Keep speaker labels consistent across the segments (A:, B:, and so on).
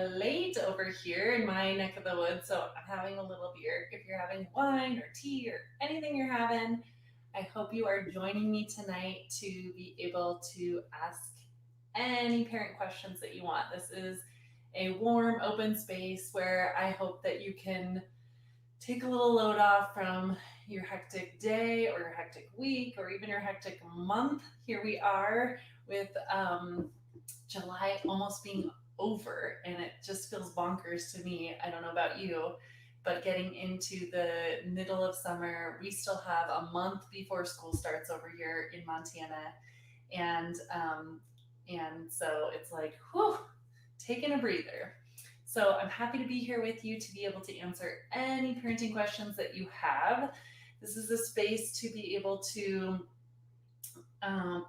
A: late over here in my neck of the woods, so I'm having a little beer. If you're having wine or tea or anything you're having, I hope you are joining me tonight to be able to ask any parent questions that you want. This is a warm, open space where I hope that you can take a little load off from your hectic day or your hectic week or even your hectic month. Here we are with July almost being over, and it just feels bonkers to me. I don't know about you, but getting into the middle of summer, we still have a month before school starts over here in Montana, and so it's like, whew, taking a breather. So I'm happy to be here with you to be able to answer any parenting questions that you have. This is a space to be able to um,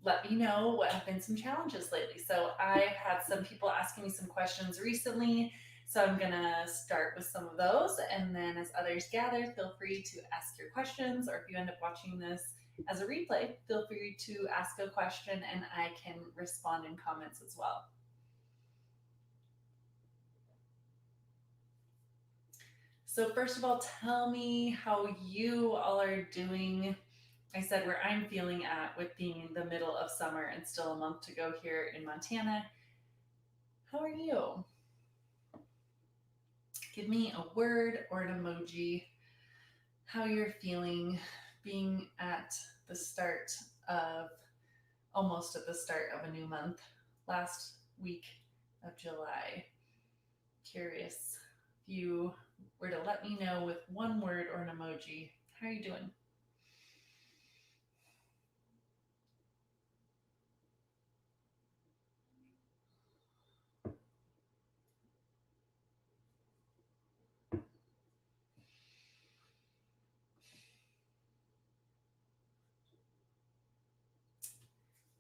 A: let me know what have been some challenges lately. So I've had some people asking me some questions recently. So I'm gonna start with some of those, and then as others gather, feel free to ask your questions, or if you end up watching this as a replay, feel free to ask a question and I can respond in comments as well. So first of all, tell me how you all are doing. I said where I'm feeling at with being in the middle of summer and still a month to go here in Montana. How are you? Give me a word or an emoji, how you're feeling being at the start of, almost at the start of a new month, last week of July. Curious if you were to let me know with one word or an emoji, how are you doing?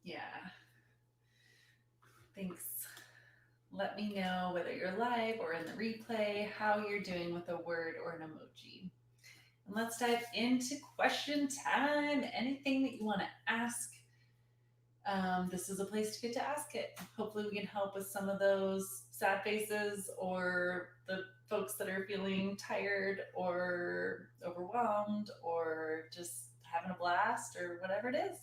A: Yeah, thanks. Let me know whether you're live or in the replay, how you're doing with a word or an emoji. And let's dive into question time. Anything that you want to ask, this is a place to get to ask it. Hopefully, we can help with some of those sad faces or the folks that are feeling tired or overwhelmed or just having a blast or whatever it is.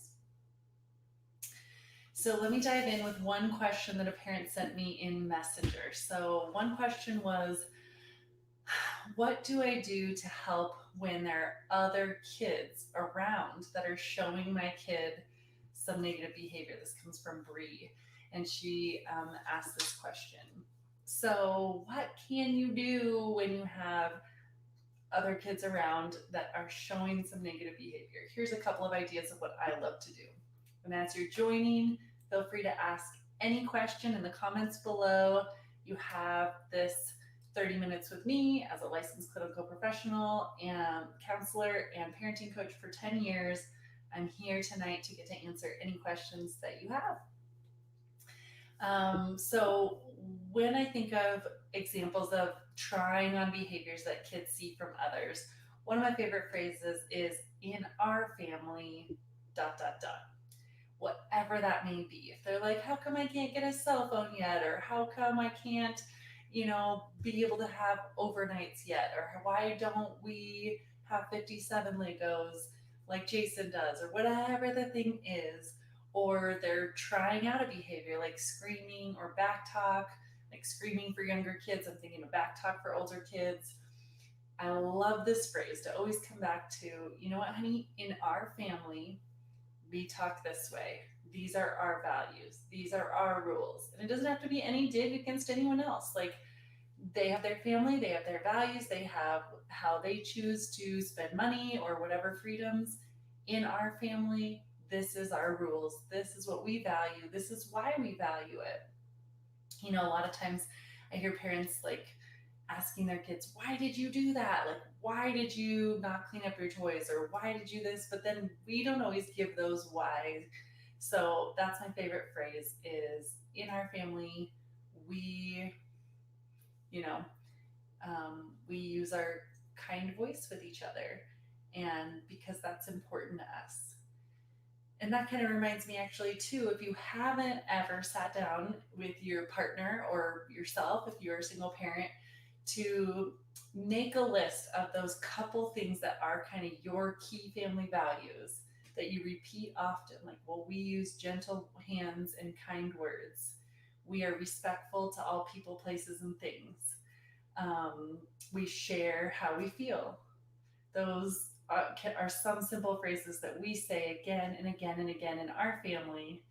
A: So let me dive in with one question that a parent sent me in Messenger. So one question was, what do I do to help when there are other kids around that are showing my kid some negative behavior? This comes from Bree, and she asked this question. So, what can you do when you have other kids around that are showing some negative behavior? Here's a couple of ideas of what I love to do. And as you're joining, feel free to ask any question in the comments below. You have this 30 minutes with me as a licensed clinical professional and counselor and parenting coach for 10 years. I'm here tonight to get to answer any questions that you have. So when I think of examples of trying on behaviors that kids see from others, one of my favorite phrases is in our family, dot, dot, dot. Whatever that may be. If they're like, how come I can't get a cell phone yet? Or how come I can't, be able to have overnights yet? Or why don't we have 57 Legos like Jason does? Or whatever the thing is. Or they're trying out a behavior like screaming or back talk, like screaming for younger kids. I'm thinking of back talk for older kids. I love this phrase to always come back to, you know what, honey, in our family, we talk this way. These are our values. These are our rules. And it doesn't have to be any dig against anyone else. Like they have their family, they have their values, they have how they choose to spend money or whatever freedoms. In our family, this is our rules. This is what we value. This is why we value it. A lot of times I hear parents like asking their kids, why did you do that? Like, why did you not clean up your toys? Or why did you this? But then we don't always give those why. So that's my favorite phrase is in our family, we, you know, we use our kind voice with each other. And because that's important to us. And that kind of reminds me actually too, if you haven't ever sat down with your partner or yourself, if you're a single parent, to make a list of those couple things that are kind of your key family values that you repeat often. Like, well, we use gentle hands and kind words. We are respectful to all people, places, and things. Um, we share how we feel. Those are some simple phrases that we say again and again and again in our family.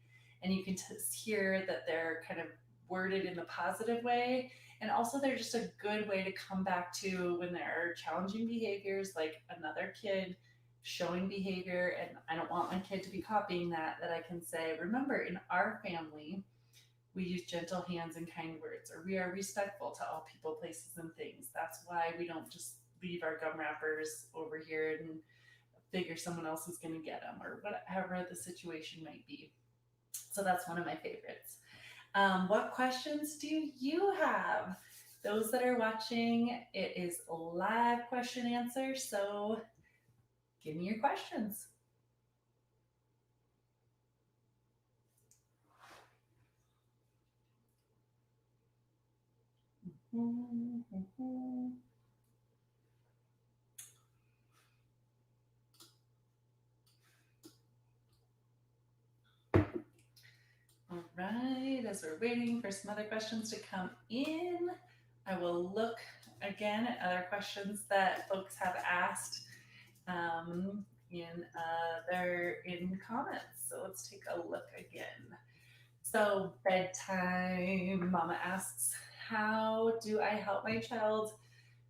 A: And you can hear that they're kind of worded in the positive way. And also, they're just a good way to come back to when there are challenging behaviors, like another kid showing behavior, and I don't want my kid to be copying that, that I can say, remember, in our family, we use gentle hands and kind words, or we are respectful to all people, places, and things. That's why we don't just leave our gum wrappers over here and figure someone else is going to get them, or whatever the situation might be. So that's one of my favorites. What questions do you have? Those that are watching, it is live question answer. So give me your questions. All right, as we're waiting for some other questions to come in, I will look again at other questions that folks have asked in comments. So let's take a look again. So bedtime, Mama asks, how do I help my child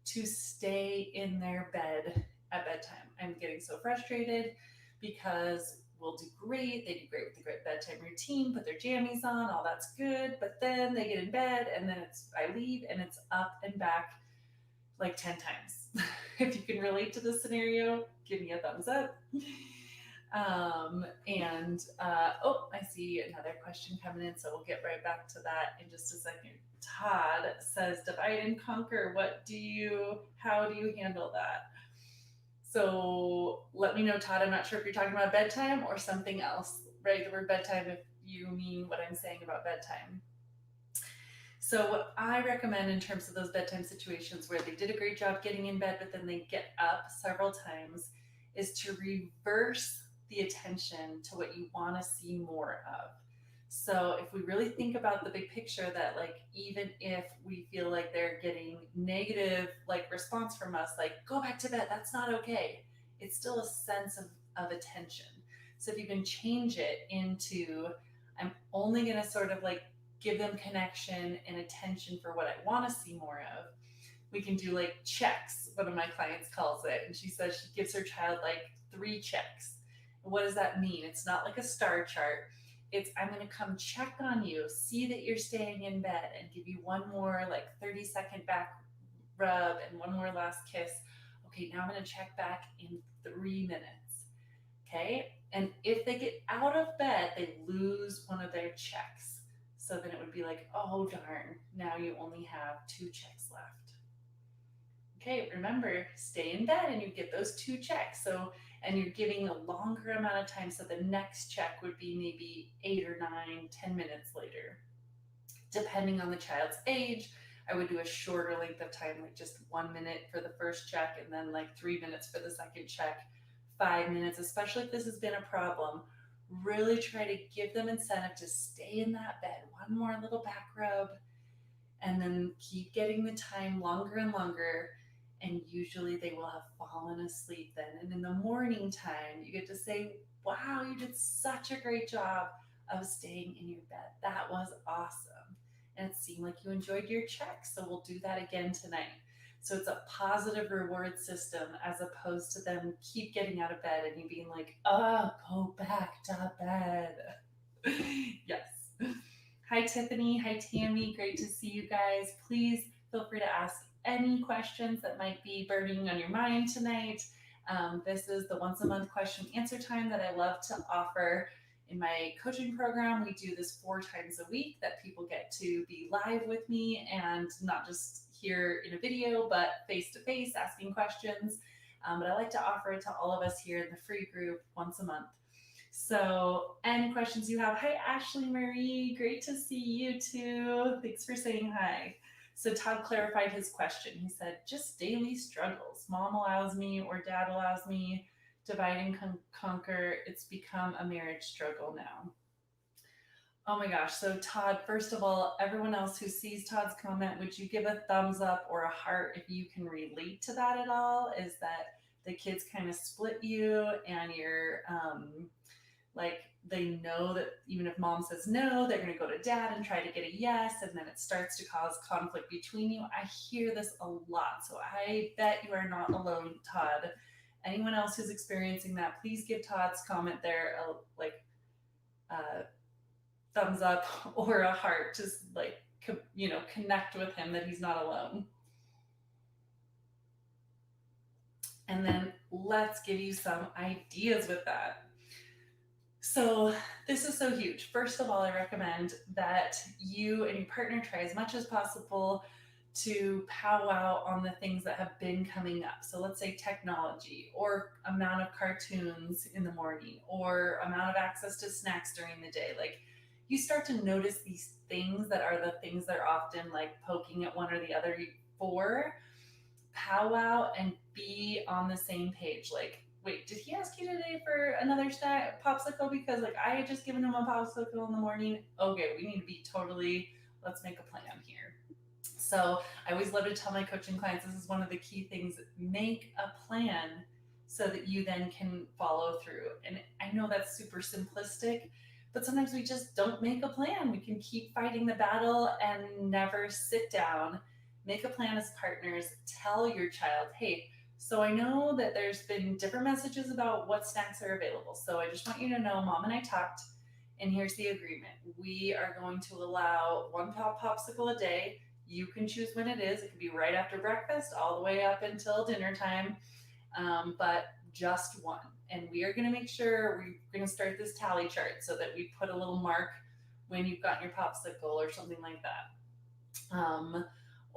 A: to stay in their bed at bedtime? I'm getting so frustrated because we'll do great. They do great with the great bedtime routine, put their jammies on, all that's good. But then they get in bed and then I leave and it's up and back like 10 times. If you can relate to this scenario, give me a thumbs up. Oh, I see another question coming in, so we'll get right back to that in just a second. Todd says, divide and conquer. How do you handle that? So let me know, Todd. I'm not sure if you're talking about bedtime or something else, right? The word bedtime, if you mean what I'm saying about bedtime. So what I recommend in terms of those bedtime situations where they did a great job getting in bed, but then they get up several times, is to reverse the attention to what you want to see more of. So if we really think about the big picture, that like even if we feel like they're getting negative like response from us, like go back to bed, that's not okay. It's still a sense of attention. So if you can change it into, I'm only going to sort of like give them connection and attention for what I want to see more of. We can do like checks, one of my clients calls it. And she says she gives her child like 3 checks. And what does that mean? It's not like a star chart. It's, I'm going to come check on you, see that you're staying in bed, and give you one more like 30-second back rub and one more last kiss. Okay, now I'm going to check back in 3 minutes. Okay. And if they get out of bed, they lose one of their checks. So then it would be like, oh darn, now you only have 2 checks left. Okay, remember, stay in bed and you get those 2 checks. So, and you're giving a longer amount of time. So the next check would be maybe 8 or 9, 10 minutes later. Depending on the child's age, I would do a shorter length of time, like just 1 minute for the first check and then like 3 minutes for the second check, 5 minutes, especially if this has been a problem. Really try to give them incentive to stay in that bed. One more little back rub, and then keep getting the time longer and longer. And usually they will have fallen asleep then. And in the morning time, you get to say, wow, you did such a great job of staying in your bed. That was awesome. And it seemed like you enjoyed your check. So we'll do that again tonight. So it's a positive reward system as opposed to them keep getting out of bed and you being like, oh, go back to bed. Yes. Hi, Tiffany. Hi, Tammy. Great to see you guys. Please feel free to ask any questions that might be burning on your mind tonight. This is the once a month question answer time that I love to offer in my coaching program. We do this 4 times a week that people get to be live with me and not just here in a video, but face to face asking questions. But I like to offer it to all of us here in the free group once a month. So, any questions you have? Hi, Ashley Marie. Great to see you too. Thanks for saying hi. So, Todd clarified his question. He said, just daily struggles. Mom allows me, or dad allows me, divide and conquer. It's become a marriage struggle now. Oh my gosh. So, Todd, first of all, everyone else who sees Todd's comment, would you give a thumbs up or a heart if you can relate to that at all? Is that the kids kind of split you and you're like, they know that even if mom says no, they're going to go to dad and try to get a yes, and then it starts to cause conflict between you. I hear this a lot. So, I bet you are not alone, Todd. Anyone else who's experiencing that, please give Todd's comment there a thumbs up or a heart, just like, connect with him that he's not alone. And then let's give you some ideas with that. So, this is so huge. First of all, I recommend that you and your partner try as much as possible to powwow on the things that have been coming up. So, let's say technology, or amount of cartoons in the morning, or amount of access to snacks during the day. Like, you start to notice these things that are the things that are often like poking at one or the other for. Powwow and be on the same page. Like, wait, did he ask you today for another snack popsicle? Because like I had just given him a popsicle in the morning. Okay, we need to be totally, let's make a plan here. So I always love to tell my coaching clients this is one of the key things: make a plan so that you then can follow through. And I know that's super simplistic, but sometimes we just don't make a plan. We can keep fighting the battle and never sit down. Make a plan as partners. Tell your child, hey, so I know that there's been different messages about what snacks are available. So I just want you to know, mom and I talked, and here's the agreement. We are going to allow one popsicle a day. You can choose when it is. It could be right after breakfast, all the way up until dinner time, but just one. And we are going to make sure we're going to start this tally chart so that we put a little mark when you've gotten your popsicle or something like that.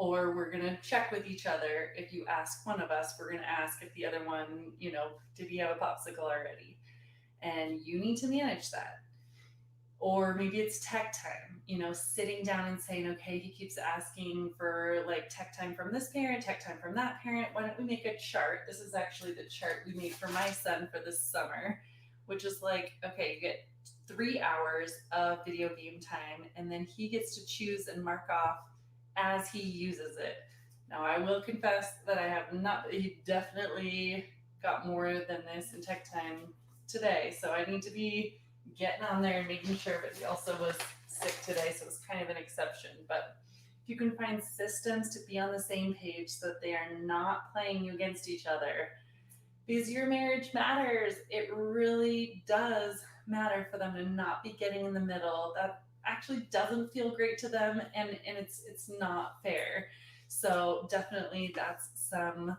A: Or we're going to check with each other. If you ask one of us, we're going to ask if the other one, did he have a popsicle already? And you need to manage that. Or maybe it's tech time, sitting down and saying, okay, he keeps asking for like tech time from this parent, tech time from that parent. Why don't we make a chart? This is actually the chart we made for my son for this summer, which is like, okay, you get 3 hours of video game time, and then he gets to choose and mark off as he uses it. Now, I will confess that I have not, he definitely got more than this in tech time today. So I need to be getting on there and making sure, but he also was sick today, so it's kind of an exception. But if you can find systems to be on the same page so that they are not playing you against each other, because your marriage matters. It really does matter for them to not be getting in the middle. That actually doesn't feel great to them, and it's not fair. So definitely that's some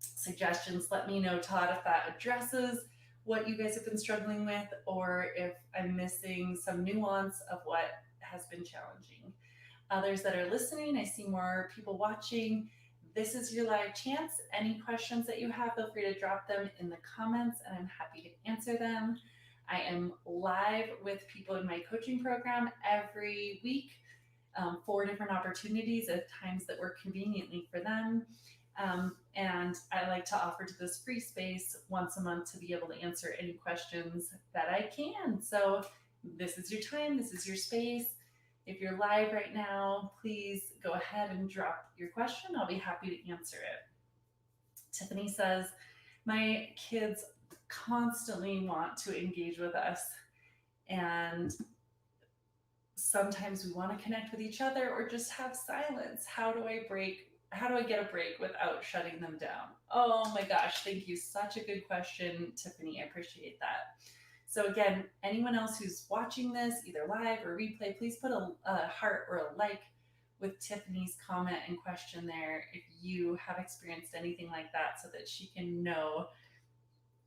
A: suggestions. Let me know, Todd, if that addresses what you guys have been struggling with, or if I'm missing some nuance of what has been challenging. Others that are listening, I see more people watching. This is your live chance. Any questions that you have, feel free to drop them in the comments and I'm happy to answer them. I am live with people in my coaching program every week, 4 different opportunities at times that work conveniently for them. And I like to offer to this free space once a month to be able to answer any questions that I can. So this is your time, this is your space. If you're live right now, please go ahead and drop your question. I'll be happy to answer it. Tiffany says, my kids constantly want to engage with us, and sometimes we want to connect with each other or just have silence. How do I get a break without shutting them down? Oh my gosh, thank you. Such a good question, Tiffany. I appreciate that. So again, anyone else who's watching this, either live or replay, please put a heart or a like with Tiffany's comment and question there if you have experienced anything like that, so that she can know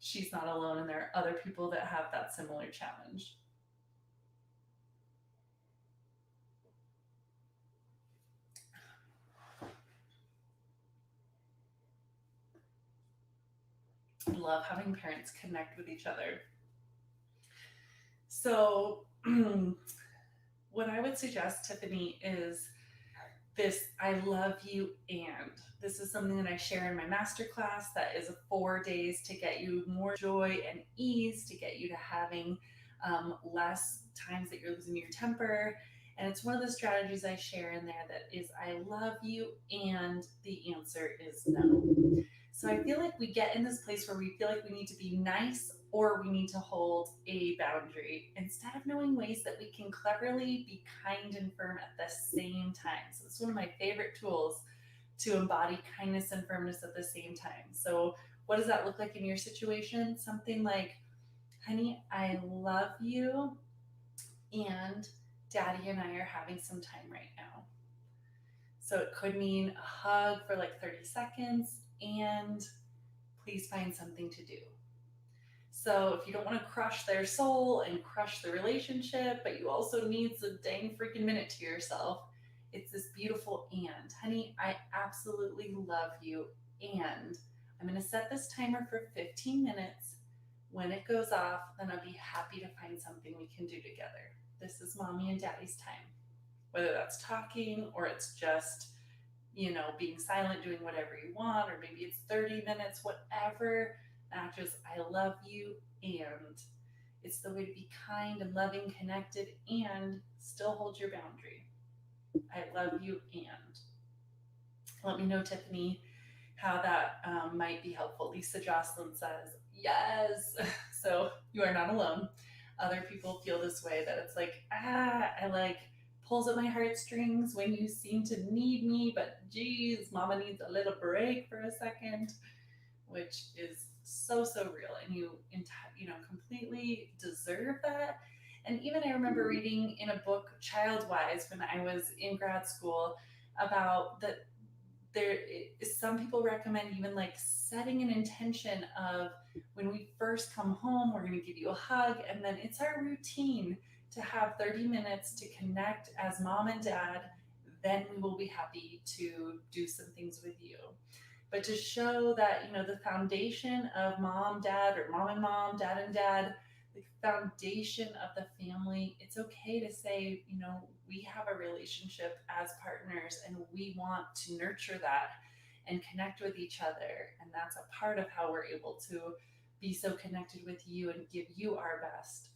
A: she's not alone and there are other people that have that similar challenge. I love having parents connect with each other. So, what I would suggest, Tiffany, is this I love you and. This is something that I share in my masterclass that is 4 days to get you more joy and ease, to get you to having less times that you're losing your temper. And it's one of the strategies I share in there that is I love you and the answer is no. So I feel like we get in this place where we feel like we need to be nice or we need to hold a boundary instead of knowing ways that we can cleverly be kind and firm at the same time. So it's one of my favorite tools to embody kindness and firmness at the same time. So what does that look like in your situation? Something like, honey, I love you and daddy and I are having some time right now. So it could mean a hug for like 30 seconds and please find something to do. So if you don't want to crush their soul and crush the relationship, but you also need some dang freaking minute to yourself, it's this beautiful and. Honey, I absolutely love you. And I'm going to set this timer for 15 minutes. When it goes off, then I'll be happy to find something we can do together. This is mommy and daddy's time. Whether that's talking or it's just, being silent, doing whatever you want, or maybe it's 30 minutes, whatever matches. I love you, and it's the way to be kind and loving, connected, and still hold your boundary. I love you, and let me know, Tiffany, how that might be helpful. Lisa Jocelyn says, yes. So you are not alone. Other people feel this way that it's like, I like pulls at my heartstrings when you seem to need me, but geez, mama needs a little break for a second, which is so, so real. And completely deserve that. And even I remember reading in a book, Child Wise, when I was in grad school, about that there is some people recommend even like setting an intention of when we first come home we're going to give you a hug, and then it's our routine to have 30 minutes to connect as mom and dad. Then we will be happy to do some things with you, but to show that the foundation of mom dad or mom and mom dad and dad, the foundation of the family, it's okay to say we have a relationship as partners and we want to nurture that and connect with each other, and that's a part of how we're able to be so connected with you and give you our best.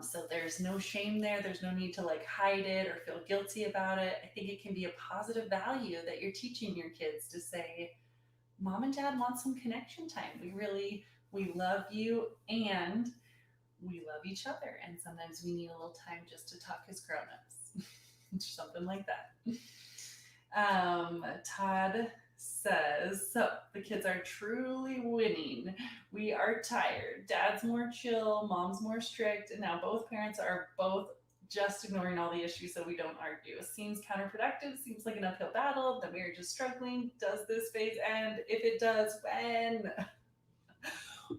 A: So there's no shame there. There's no need to like hide it or feel guilty about it. I think it can be a positive value that you're teaching your kids to say, mom and dad want some connection time. We love you and we love each other. And sometimes we need a little time just to talk as grown-ups. Something like that. Todd says, so the kids are truly winning. We are tired. Dad's more chill, mom's more strict, and now both parents are both just ignoring all the issues so we don't argue. It seems counterproductive, seems like an uphill battle. The marriage is struggling. Does this phase end? If it does, when?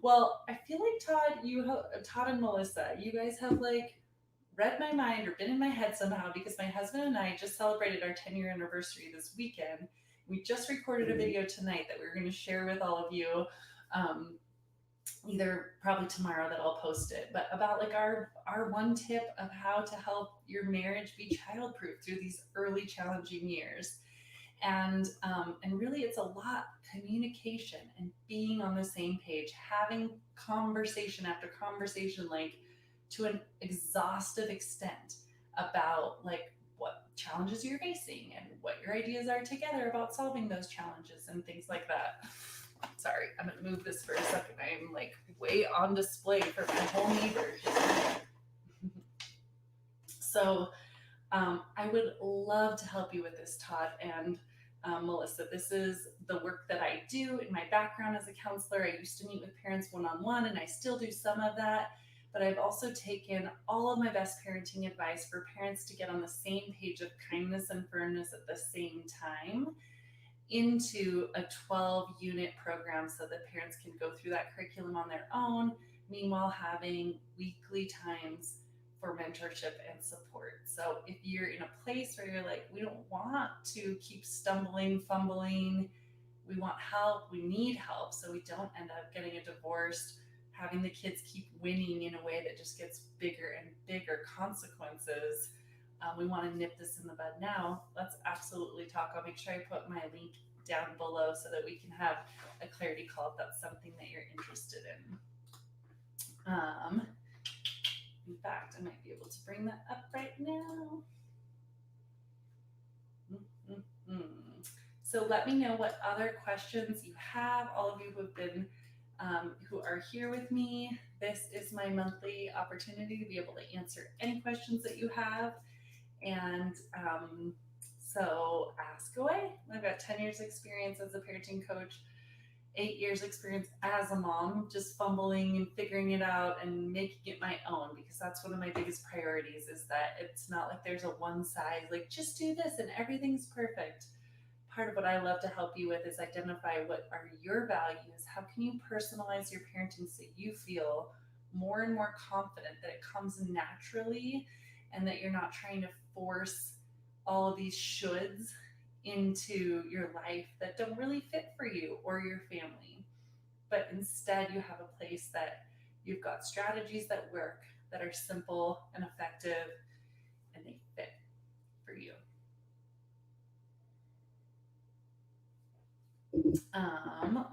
A: Well, I feel like Todd and Melissa, you guys have like read my mind or been in my head somehow, because my husband and I just celebrated our 10-year anniversary this weekend. We just recorded a video tonight that we're going to share with all of you, either probably tomorrow that I'll post it, but about like our one tip of how to help your marriage be childproof through these early challenging years. And really it's a lot communication and being on the same page, having conversation after conversation, like to an exhaustive extent about like what challenges you're facing and what your ideas are together about solving those challenges and things like that. Sorry, I'm gonna move this for a second. I'm like way on display for my whole neighbors. So I would love to help you with this, Todd and Melissa. This is the work that I do in my background as a counselor. I used to meet with parents one-on-one, and I still do some of that. But I've also taken all of my best parenting advice for parents to get on the same page of kindness and firmness at the same time into a 12-unit program so that parents can go through that curriculum on their own, meanwhile having weekly times for mentorship and support. So if you're in a place where you're like, we don't want to keep stumbling, fumbling, we want help, we need help so we don't end up getting a divorced having the kids keep winning in a way that just gets bigger and bigger consequences. We want to nip this in the bud now. Let's absolutely talk. I'll make sure I put my link down below so that we can have a clarity call if that's something that you're interested in. In fact, I might be able to bring that up right now. Mm-hmm. So let me know what other questions you have. All of you who have been who are here with me. This is my monthly opportunity to be able to answer any questions that you have. And so ask away. I've got 10 years experience as a parenting coach, 8 years experience as a mom, just fumbling and figuring it out and making it my own, because that's one of my biggest priorities, is that it's not like there's a one size, like just do this and everything's perfect. Part of what I love to help you with is identify what are your values. How can you personalize your parenting so you feel more and more confident that it comes naturally and that you're not trying to force all of these shoulds into your life that don't really fit for you or your family. But instead, you have a place that you've got strategies that work, that are simple and effective, and they fit for you.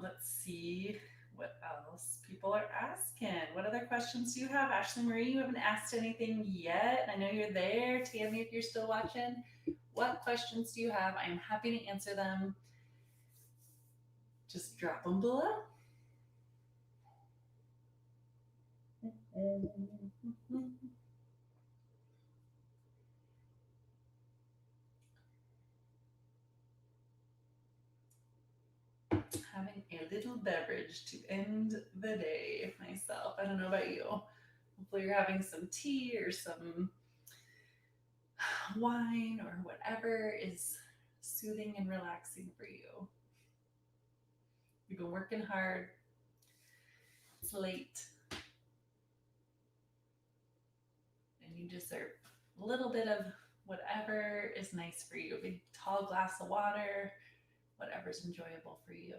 A: Let's see what else people are asking. What other questions do you have? Ashley Marie, you haven't asked anything yet. I know you're there. Tammy, if you're still watching, what questions do you have? I'm happy to answer them. Just drop them below. Having a little beverage to end the day myself. I don't know about you. Hopefully, you're having some tea or some wine or whatever is soothing and relaxing for you. You've been working hard. It's late. And you deserve a little bit of whatever is nice for you. A big tall glass of water, whatever's enjoyable for you.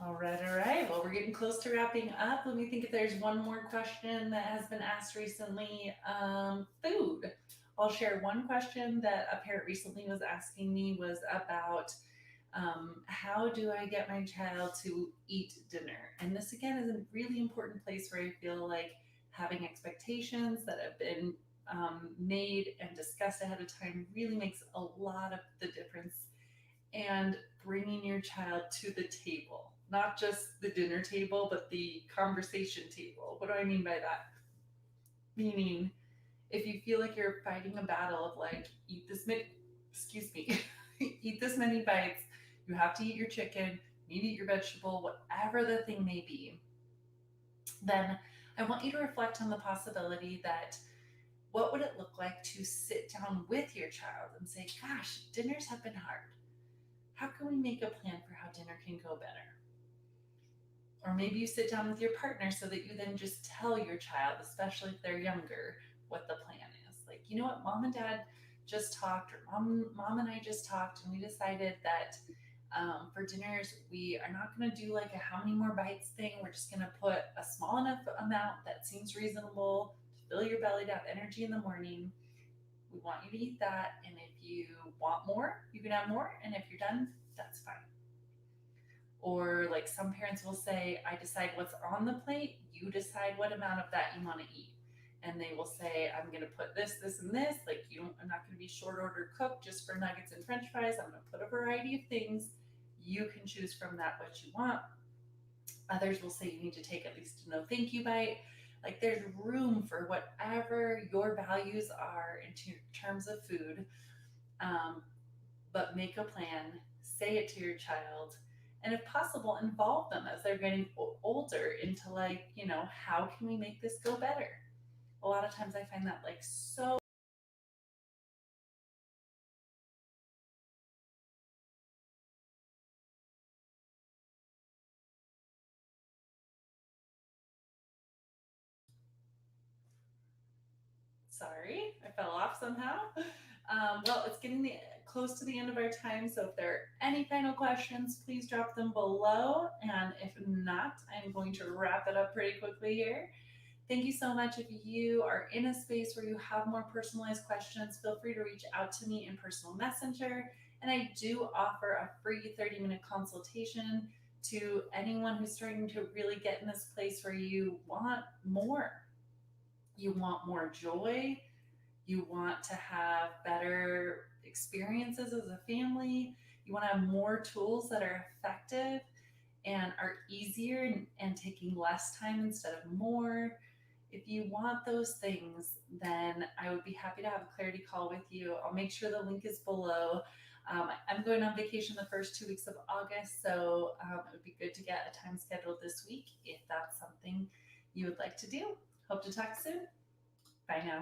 A: All right, all right. Well, we're getting close to wrapping up. Let me think if there's one more question that has been asked recently. Food. I'll share one question that a parent recently was asking me was about how do I get my child to eat dinner? And this again is a really important place where I feel like having expectations that have been made and discussed ahead of time really makes a lot of the difference. And bringing your child to the table, not just the dinner table, but the conversation table. What do I mean by that? Meaning, if you feel like you're fighting a battle of like, eat this many, excuse me, eat this many bites, you have to eat your chicken, you need to eat your vegetable, whatever the thing may be, then I want you to reflect on the possibility that what would it look like to sit down with your child and say, gosh, dinners have been hard. How can we make a plan for how dinner can go better? Or maybe you sit down with your partner so that you then just tell your child, especially if they're younger, what the plan is. Like, you know what, mom and dad just talked, or mom and I just talked, and we decided that for dinners, we are not going to do like a how many more bites thing. We're just going to put a small enough amount that seems reasonable to fill your belly to have energy in the morning. We want you to eat that. And if you want more, you can have more. And if you're done, that's fine. Or like some parents will say, I decide what's on the plate, you decide what amount of that you want to eat. And they will say, I'm going to put this, this, and this. Like, I'm not going to be short order cook just for nuggets and french fries. I'm going to put a variety of things. You can choose from that what you want. Others will say you need to take at least a no thank you bite. Like, there's room for whatever your values are in terms of food. But make a plan, say it to your child, and if possible, involve them as they're getting older into like, how can we make this go better? A lot of times I find that like so. Sorry, I fell off somehow. Well, it's getting close to the end of our time, so if there are any final questions, please drop them below. And if not, I'm going to wrap it up pretty quickly here. Thank you so much. If you are in a space where you have more personalized questions, feel free to reach out to me in personal messenger. And I do offer a free 30-minute consultation to anyone who's starting to really get in this place where you want more. You want more joy. You want to have better experiences as a family. You want to have more tools that are effective and are easier and taking less time instead of more. If you want those things, then I would be happy to have a clarity call with you. I'll make sure the link is below. I'm going on vacation the first 2 weeks of August, so it would be good to get a time scheduled this week if that's something you would like to do. Hope to talk soon. Bye now.